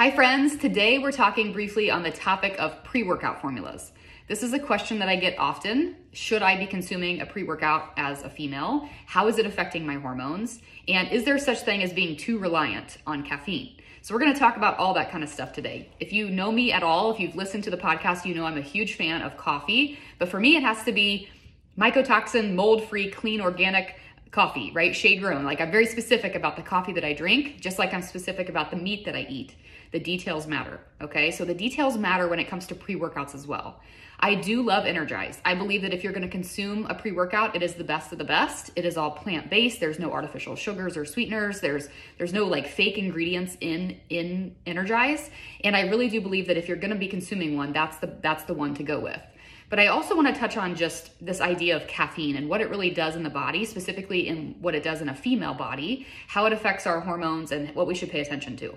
Hi friends, today we're talking briefly on the topic of pre-workout formulas. This is a question that I get often. Should I be consuming a pre-workout as a female? How is it affecting my hormones? And is there such thing as being too reliant on caffeine? So we're gonna talk about all that kind of stuff today. If you know me at all, if you've listened to the podcast, you know I'm a huge fan of coffee, but for me it has to be mycotoxin, mold-free, clean, organic coffee, right? Shade grown. Like I'm very specific about the coffee that I drink, just like I'm specific about the meat that I eat. The details matter, okay? So the details matter when it comes to pre-workouts as well. I do love Energize. I believe that if you're gonna consume a pre-workout, it is the best of the best. It is all plant-based. There's no artificial sugars or sweeteners. There's no like fake ingredients in Energize. And I really do believe that if you're gonna be consuming one, that's the one to go with. But I also want to touch on just this idea of caffeine and what it really does in the body, specifically in what it does in a female body, how it affects our hormones and what we should pay attention to.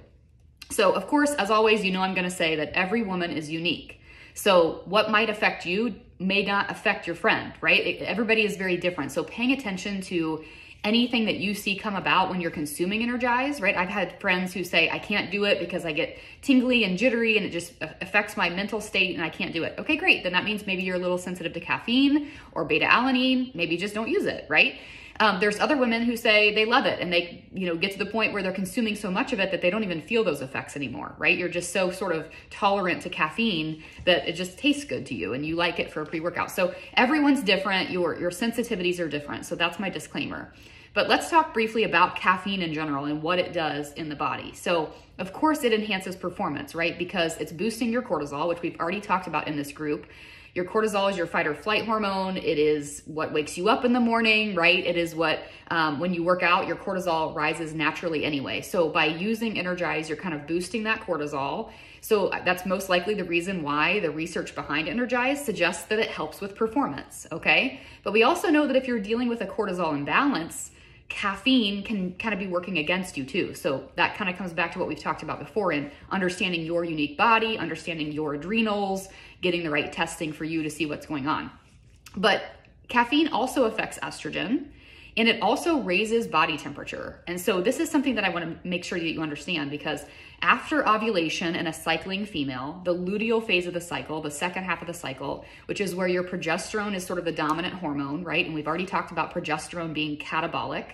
So of course, as always, you know I'm going to say that every woman is unique. So what might affect you may not affect your friend, right? Everybody is very different. So paying attention to anything that you see come about when you're consuming Energize, right? I've had friends who say, I can't do it because I get tingly and jittery and it just affects my mental state and I can't do it. Okay, great. Then that means maybe you're a little sensitive to caffeine or beta alanine. Maybe just don't use it, right? There's other women who say they love it and they, get to the point where they're consuming so much of it that they don't even feel those effects anymore, right? You're just so sort of tolerant to caffeine that it just tastes good to you and you like it for a pre-workout. So everyone's different. Your sensitivities are different. So that's my disclaimer. But let's talk briefly about caffeine in general and what it does in the body. So of course it enhances performance, right? Because it's boosting your cortisol, which we've already talked about in this group. Your cortisol is your fight or flight hormone. It is what wakes you up in the morning, right? It is what, when you work out, your cortisol rises naturally anyway. So by using Energize, you're kind of boosting that cortisol. So that's most likely the reason why the research behind Energize suggests that it helps with performance, okay? But we also know that if you're dealing with a cortisol imbalance, caffeine can kind of be working against you too. So that kind of comes back to what we've talked about before in understanding your unique body, understanding your adrenals, getting the right testing for you to see what's going on. But caffeine also affects estrogen and it also raises body temperature. And so this is something that I want to make sure that you understand because after ovulation in a cycling female, the luteal phase of the cycle, the second half of the cycle, which is where your progesterone is sort of the dominant hormone, right? And we've already talked about progesterone being catabolic.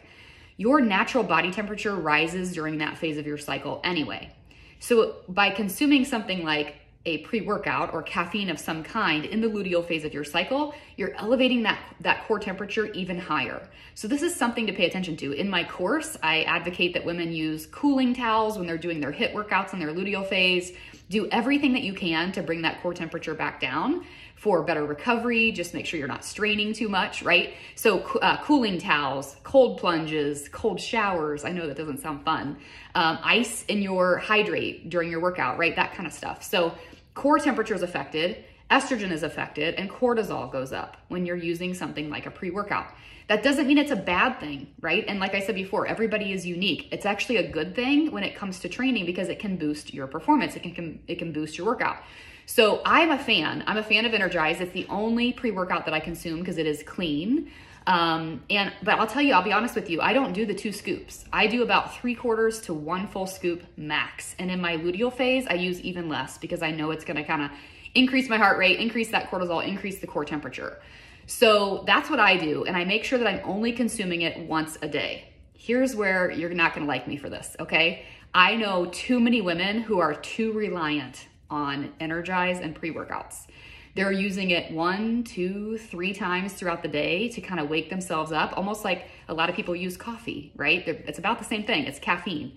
Your natural body temperature rises during that phase of your cycle anyway. So by consuming something like a pre-workout or caffeine of some kind in the luteal phase of your cycle, you're elevating that core temperature even higher. So this is something to pay attention to. In my course, I advocate that women use cooling towels when they're doing their HIIT workouts in their luteal phase. Do everything that you can to bring that core temperature back down for better recovery. Just make sure you're not straining too much, right? So cooling towels, cold plunges, cold showers. I know that doesn't sound fun. Ice in your hydrate during your workout, right? That kind of stuff. So core temperature is affected, estrogen is affected, and cortisol goes up when you're using something like a pre-workout. That doesn't mean it's a bad thing, right? And like I said before, everybody is unique. It's actually a good thing when it comes to training because it can boost your performance. It can boost your workout. So I'm a fan of Energize. It's the only pre-workout that I consume because it is clean. But I'll tell you, I'll be honest with you, I don't do the 2 scoops. I do about 3/4 to 1 full scoop max. And in my luteal phase, I use even less because I know it's gonna kind of increase my heart rate, increase that cortisol, increase the core temperature. So that's what I do. And I make sure that I'm only consuming it once a day. Here's where you're not gonna like me for this, okay? I know too many women who are too reliant on Energize and pre-workouts. They're using it 1, 2, 3 times throughout the day to kind of wake themselves up, almost like a lot of people use coffee, right? It's about the same thing, it's caffeine.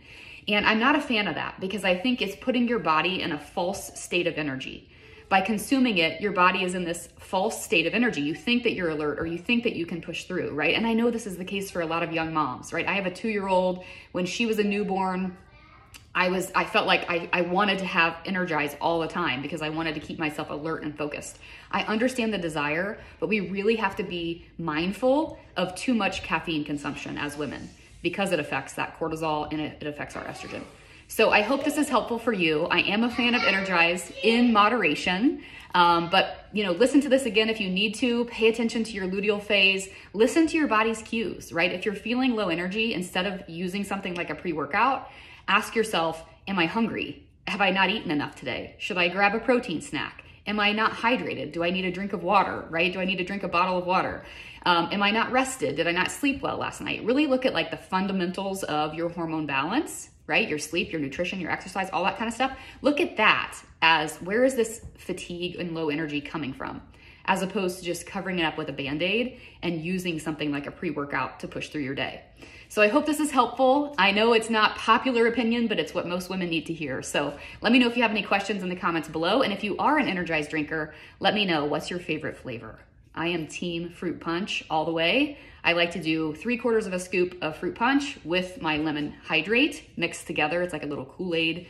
And I'm not a fan of that because I think it's putting your body in a false state of energy. By consuming it, your body is in this false state of energy. You think that you're alert or you think that you can push through, right? And I know this is the case for a lot of young moms, right? I have a 2-year-old. When she was a newborn, I felt like I wanted to have Energize all the time because I wanted to keep myself alert and focused. I understand the desire, but we really have to be mindful of too much caffeine consumption as women because it affects that cortisol and it affects our estrogen. So I hope this is helpful for you. I am a fan of Energize in moderation, but listen to this again if you need to. Pay attention to your luteal phase. Listen to your body's cues, right? If you're feeling low energy, instead of using something like a pre-workout, ask yourself, am I hungry? Have I not eaten enough today? Should I grab a protein snack? Am I not hydrated? Do I need a drink of water, right? Do I need to drink a bottle of water? Am I not rested? Did I not sleep well last night? Really look at like the fundamentals of your hormone balance, right? Your sleep, your nutrition, your exercise, all that kind of stuff. Look at that as where is this fatigue and low energy coming from, as opposed to just covering it up with a Band-Aid and using something like a pre-workout to push through your day. So I hope this is helpful. I know it's not popular opinion, but it's what most women need to hear. So let me know if you have any questions in the comments below. And if you are an Energized drinker, let me know what's your favorite flavor. I am team fruit punch all the way. I like to do 3/4 of a scoop of fruit punch with my lemon hydrate mixed together. It's like a little Kool-Aid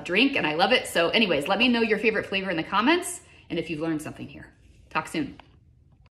drink and I love it. So anyways, let me know your favorite flavor in the comments and if you've learned something here. Talk soon.